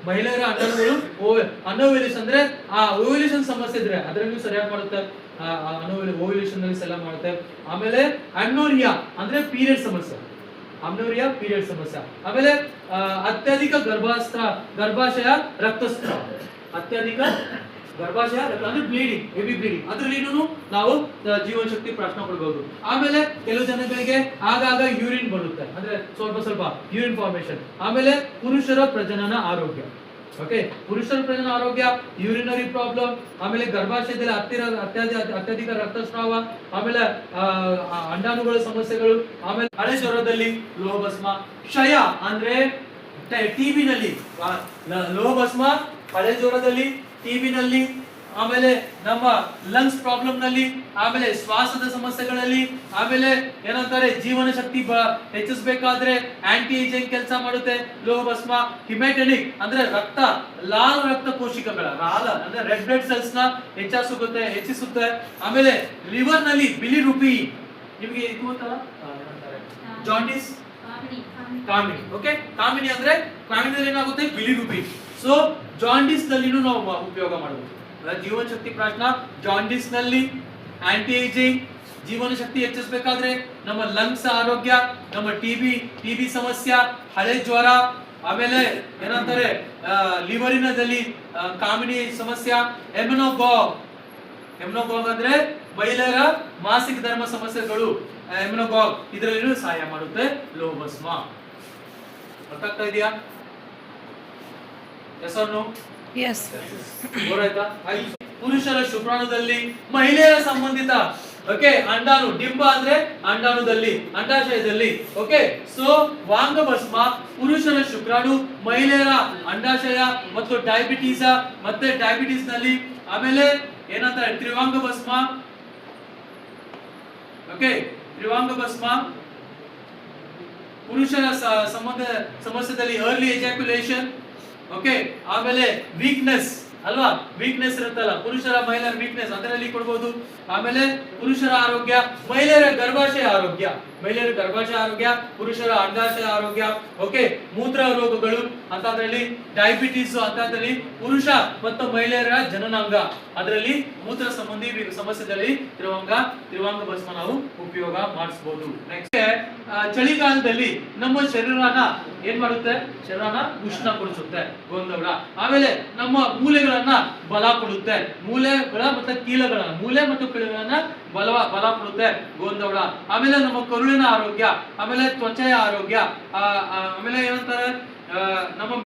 ಮಹಿಳೆಯರ ಅಂಡಾಣುಗಳು ಅನೋವ್ಯುಲೇಷನ್ ಅಂದ್ರೆ ಆ ಓವ್ಯುಲೇಷನ್ ಸಮಸ್ಯೆ ಇದ್ರೆ ಅದರಲ್ಲೂ ಸರಿಯಾಗಿ ಮಾಡುತ್ತೆ. ಓವ್ಯುಲೇಷನ್ ನಲ್ಲಿ ಸಲ ಮಾಡುತ್ತೆ. ಆಮೇಲೆ ಅಮ್ನೋರಿಯಾ ಅಂದ್ರೆ ಪೀರಿಯಡ್ ಸಮಸ್ಯೆ, ಅಮ್ನೋರಿಯಾ ಪೀರಿಯಡ್ ಸಮಸ್ಯೆ. ಆಮೇಲೆ ಅತ್ಯಧಿಕ ಗರ್ಭಾಶಯ ರಕ್ತಸ್ರಾವ, ಅತ್ಯಧಿಕ ಗರ್ಭಾಶಯ ಅಂದ್ರೆ ಬ್ಲೀಡಿಂಗ್, ಹೆವಿ ಬ್ಲೀಡಿಂಗ್, ಅದರಲ್ಲಿ ನಾವು ಜೀವನ ಶಕ್ತಿ ಪ್ರಾಶನ ಕೊಡಬಹುದು. ಆಮೇಲೆ ಕೆಲವು ಜನಗಳಿಗೆ ಆಗಾಗ ಯೂರಿನ್ ಬರುತ್ತೆ, ಅಂದ್ರೆ ಸ್ವಲ್ಪ ಯೂರಿನ್ ಫಾರ್ಮೇಶನ್. ಆಮೇಲೆ ಪುರುಷರ ಪ್ರಜನನ ಆರೋಗ್ಯ, ಓಕೆ, ಪುರುಷರ ಪ್ರಜನನ ಆರೋಗ್ಯ, ಯೂರಿನರಿ ಪ್ರಾಬ್ಲಮ್, ಆಮೇಲೆ ಗರ್ಭಾಶಯದಲ್ಲಿ ಅತ್ಯಧಿಕ ರಕ್ತಸ್ರಾವ, ಆಮೇಲೆ ಅಂಡಾಣುಗಳ ಸಮಸ್ಯೆಗಳು, ಆಮೇಲೆ ಹಳೆ ಜ್ವರದಲ್ಲಿ ಲೋಹಭಸ್ಮ, ಕ್ಷಯ ಅಂದ್ರೆ ಟಿಬಿ ನಲ್ಲಿ ಲೋಹಭಸ್ಮ, ಹಳೆ ಜ್ವರದಲ್ಲಿ, ಟಿಬಿ ನಲ್ಲಿ, ಆಮೇಲೆ ನಮ್ಮ ಲಂಗ್ಸ್ ಪ್ರಾಬ್ಲಮ್ ನಲ್ಲಿ, ಆಮೇಲೆ ಶ್ವಾಸದ ಸಮಸ್ಯೆಗಳಲ್ಲಿ, ಆಮೇಲೆ ಏನಂತಾರೆ ಜೀವನ ಶಕ್ತಿ ಹೆಚ್ಚಿಸಬೇಕಾದ್ರೆ ಆಂಟಿ ಏಜಿಂಗ್ ಕೆಲಸ ಮಾಡುತ್ತೆ ಲೋಹಭಸ್ಮ. ಹಿಮೆಟೆನಿಕ್ ಅಂದ್ರೆ ಲಾಲ್ ರಕ್ತ ಕೋಶಿಕಗಳ ಅಂದ್ರೆ ರೆಡ್ ಬ್ಲಡ್ ಸೆಲ್ಸ್ ನ ಹೆಚ್ಚಿಸುತ್ತೆ. ಆಮೇಲೆ ಲಿವರ್ ನಲ್ಲಿ ಬಿಲಿರುಬಿ, ನಿಮಗೆ ಇದು ಗೊತ್ತಲ್ಲ ಜಾಂಡಿಸ್, ಕಾಮಿನಿ, ಓಕೆ, ಕಾಮಿನಿ ಅಂದ್ರೆ ಕಾಮಿನಿಯಲ್ಲಿ ಏನಾಗುತ್ತೆ ಬಿಲಿರುಬಿ. ಸೊ ಜಾಂಡಿಸ್ ನಲ್ಲಿ ನಾವು ಉಪಯೋಗ ಮಾಡಬಹುದು ಜೀವನ ಶಕ್ತಿ ಪ್ರಾಶನ. ಜಾಂಡಿಸ್ ನಲ್ಲಿ ಆಂಟಿ ಏಜಿಂಗ್, ಜೀವನ ಶಕ್ತಿ ಹೆಚ್ಚಿಸಬೇಕಾದ್ರೆ ನಮ್ಮ ಲಂಗ್ಸ್ ಆರೋಗ್ಯ, ನಮ್ಮ ಟಿಬಿ ಸಮಸ್ಯೆ, ಹಳೆ ಜ್ವರ, ಆಮೇಲೆ ಏನಂತಾರೆ ಲಿವರಿನದಲ್ಲಿ ಕಾಮಿನಿ ಸಮಸ್ಯೆ. ಎಮ್ನೋಗಾಗ್ ಅಂದ್ರೆ ಮಹಿಳೆಯರ ಮಾಸಿಕ ಧರ್ಮ ಸಮಸ್ಯೆಗಳು, ಎಮ್ನೋಗಾಗ್ ಇದರಲ್ಲಿಯೂ ಸಹಾಯ ಮಾಡುತ್ತೆ ಲೋಹಭಸ್ಮ. ಅರ್ಥ ಆಗ್ತಾ ಇದೆಯಾ? Yes or no? Yes. ಪುರುಷರ ಶುಕ್ರಾಣುದಲ್ಲಿ, ಮಹಿಳೆಯರ ಸಂಬಂಧಿತ, ಓಕೆ, ಅಂಡಾಣು, ಡಿಂಬ ಅಂದ್ರೆ ಅಂಡಾಣುದಲ್ಲಿ, ಅಂಡಾಶಯದಲ್ಲಿ, ಓಕೆ. ಸೊ ವಾಂಗಭಸ್ಮ ಪುರುಷರ ಶುಕ್ರಾಣು, ಮಹಿಳೆಯರ ಅಂಡಾಶಯ ಮತ್ತು ಡಯಾಬಿಟಿಸ್ ನಲ್ಲಿ. ಆಮೇಲೆ ಏನಂತಾರೆ ತ್ರಿವಾಂಗಭಸ್ಮ, ಓಕೆ, ತ್ರಿವಾಂಗಭಸ್ಮ ಪುರುಷರ ಸಮಸ್ಯೆದಲ್ಲಿ ಅರ್ಲಿ ಎಜಾಕ್ಯುಲೇಷನ್, ಓಕೆ. ಆಮೇಲೆ ವೀಕ್ನೆಸ್ ಅಲ್ವಾ, ವೀಕ್ನೆಸ್ ಇರುತ್ತಲ್ಲ ಪುರುಷರ ಮಹಿಳೆಯರ ವೀಕ್ನೆಸ್ ಅದರಲ್ಲಿ ಕೊಡಬಹುದು. ಆಮೇಲೆ ಪುರುಷರ ಆರೋಗ್ಯ, ಮಹಿಳೆಯರ ಗರ್ಭಾಶಯ ಆರೋಗ್ಯ, ಪುರುಷರ ಅಂಡಾಶಯ ಆರೋಗ್ಯ, ಓಕೆ. ಮೂತ್ರ ರೋಗಗಳು ಅಂತದ್ರಲ್ಲಿ ಡಯಾಬಿಟಿಸ್ ಅಂತದ್ರಲ್ಲಿ ಪುರುಷ ಮತ್ತು ಮಹಿಳೆಯರ ಜನನಾಂಗ, ಅದರಲ್ಲಿ ಮೂತ್ರ ಸಂಬಂಧಿ ಸಮಸ್ಯೆಗಳಲ್ಲಿ ತ್ರಿವಾಂಗ ಭಸ್ಮ ನಾವು ಉಪಯೋಗ ಮಾಡಿಸಬಹುದು. ನೆಕ್ಸ್ಟ್ ಚಳಿಗಾಲದಲ್ಲಿ ನಮ್ಮ ಶರೀರನ ಏನ್ ಮಾಡುತ್ತೆ, ಶರೀರನ ಉಷ್ಣ ಕೊಡಿಸುತ್ತೆ ಗೋಂದವಳ. ಆಮೇಲೆ ನಮ್ಮ ಮೂಳೆಗಳನ್ನ ಬಲ ಕೊಡುತ್ತೆ, ಮೂಳೆ ಮತ್ತು ಕೀಲುಗಳನ್ನ ಬಲ ಕೊಡುತ್ತೆ ಗೋಂದವಳ. ಆಮೇಲೆ ನಮ್ಮ ಕರುಳಿನ ಆರೋಗ್ಯ, ಆಮೇಲೆ ತ್ವಚೆಯ ಆರೋಗ್ಯ, ಆಮೇಲೆ ಏನಂತಾರೆ ನಮ್ಮ